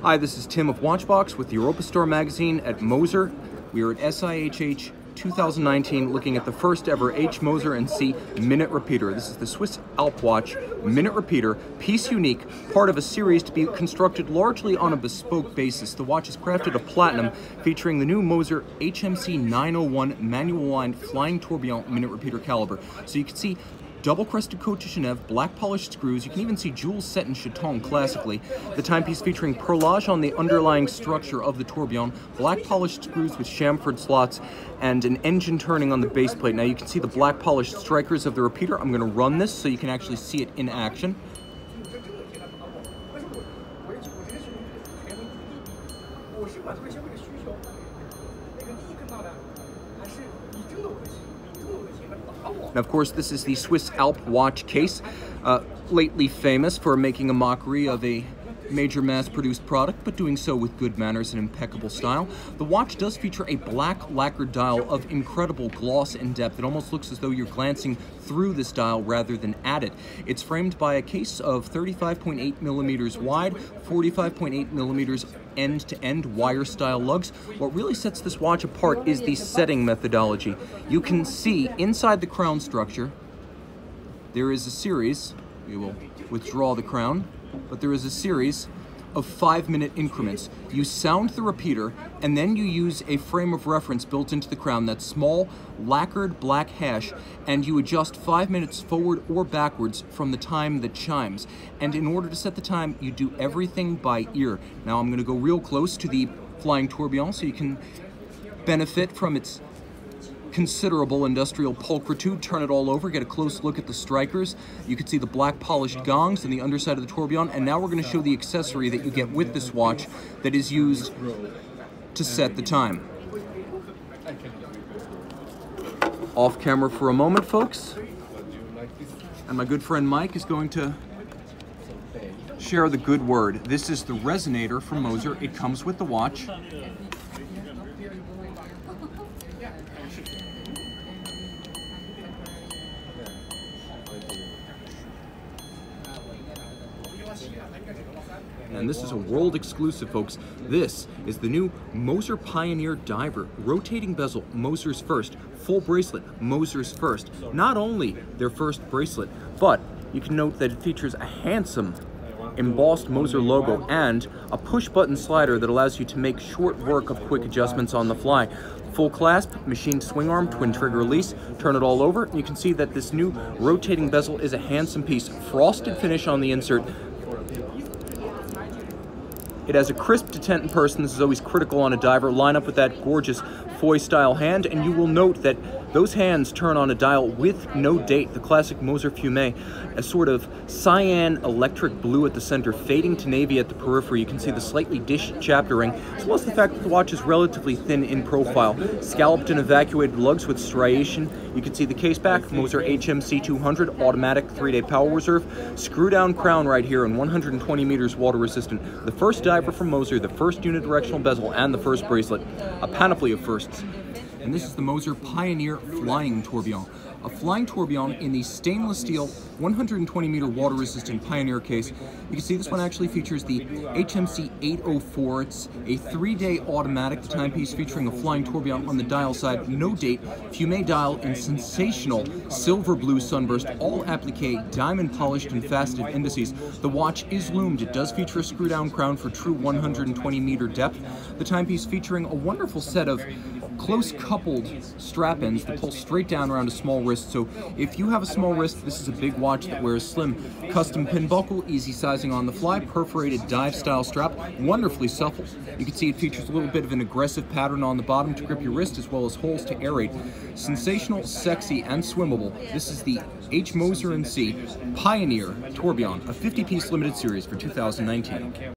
Hi, this is Tim of Watchbox with the Europa Store magazine at Moser. We are at SIHH 2019 looking at the first ever Moser Cie Minute Repeater. This is the Swiss Alp watch Minute Repeater, piece unique, part of a series to be constructed largely on a bespoke basis. The watch is crafted of platinum, featuring the new Moser HMC 901 manual line Flying Tourbillon Minute Repeater caliber. So you can see double-crested Cote de Genève, black polished screws. You can even see jewels set in chaton classically. The timepiece featuring perlage on the underlying structure of the tourbillon, black polished screws with chamfered slots, and an engine turning on the base plate. Now you can see the black polished strikers of the repeater. I'm going to run this so you can actually see it in action. Now, of course, this is the Swiss Alp watch case, lately famous for making a mockery of a major mass-produced product, but doing so with good manners and impeccable style. The watch does feature a black lacquered dial of incredible gloss and depth. It almost looks as though you're glancing through this dial rather than at it. It's framed by a case of 35.8 millimeters wide, 45.8 millimeters end-to-end wire-style lugs. What really sets this watch apart is the setting methodology. You can see inside the crown structure, there is a series, we will withdraw the crown, but there is a series of 5-minute increments. You sound the repeater, and then you use a frame of reference built into the crown, that small lacquered black hash, and you adjust 5 minutes forward or backwards from the time that chimes. And in order to set the time, you do everything by ear. Now I'm going to go real close to the Flying Tourbillon so you can benefit from its considerable industrial pulchritude. Turn it all over, get a close look at the strikers. You can see the black polished gongs on the underside of the tourbillon, and now we're going to show the accessory that you get with this watch that is used to set the time. Off camera for a moment, folks, and my good friend Mike is going to share the good word. This is the resonator from Moser. It comes with the watch. And this is a world exclusive, folks. This is the new Moser Pioneer Diver. Rotating bezel, Moser's first. Full bracelet, Moser's first. Not only their first bracelet, but you can note that it features a handsome embossed Moser logo and a push-button slider that allows you to make short work of quick adjustments on the fly. Full clasp, machined swing arm, twin trigger release. Turn it all over, and you can see that this new rotating bezel is a handsome piece. Frosted finish on the insert. It has a crisp detent in person. This is always critical on a diver. Line up with that gorgeous foy-style hand, and you will note that those hands turn on a dial with no date. The classic Moser Fumet, a sort of cyan electric blue at the center, fading to navy at the periphery. You can see the slightly dished chaptering, as well as the fact that the watch is relatively thin in profile. Scalloped and evacuated lugs with striation. You can see the case back, Moser HMC 200, automatic 3-day power reserve. Screw-down crown right here, and 120 meters water resistant. The first diver from Moser, the first unidirectional bezel, and the first bracelet. A panoply of firsts. And this is the Moser Pioneer Flying Tourbillon. A flying tourbillon in the stainless steel 120 meter water resistant Pioneer case. You can see this one actually features the HMC 804. It's a 3-day automatic, the timepiece featuring a flying tourbillon on the dial side, no date, Fumet dial in sensational silver blue sunburst, all applique, diamond polished and faceted indices. The watch is loomed. It does feature a screw down crown for true 120 meter depth. The timepiece featuring a wonderful set of close coupled strap ends that pull straight down around a small wrist. So if you have a small wrist, this is a big watch that wears slim. Custom pin buckle, easy sizing on the fly, perforated dive style strap, wonderfully supple. You can see it features a little bit of an aggressive pattern on the bottom to grip your wrist, as well as holes to aerate. Sensational, sexy, and swimmable. This is the Moser Cie Pioneer Tourbillon, a 50-piece limited series for 2019.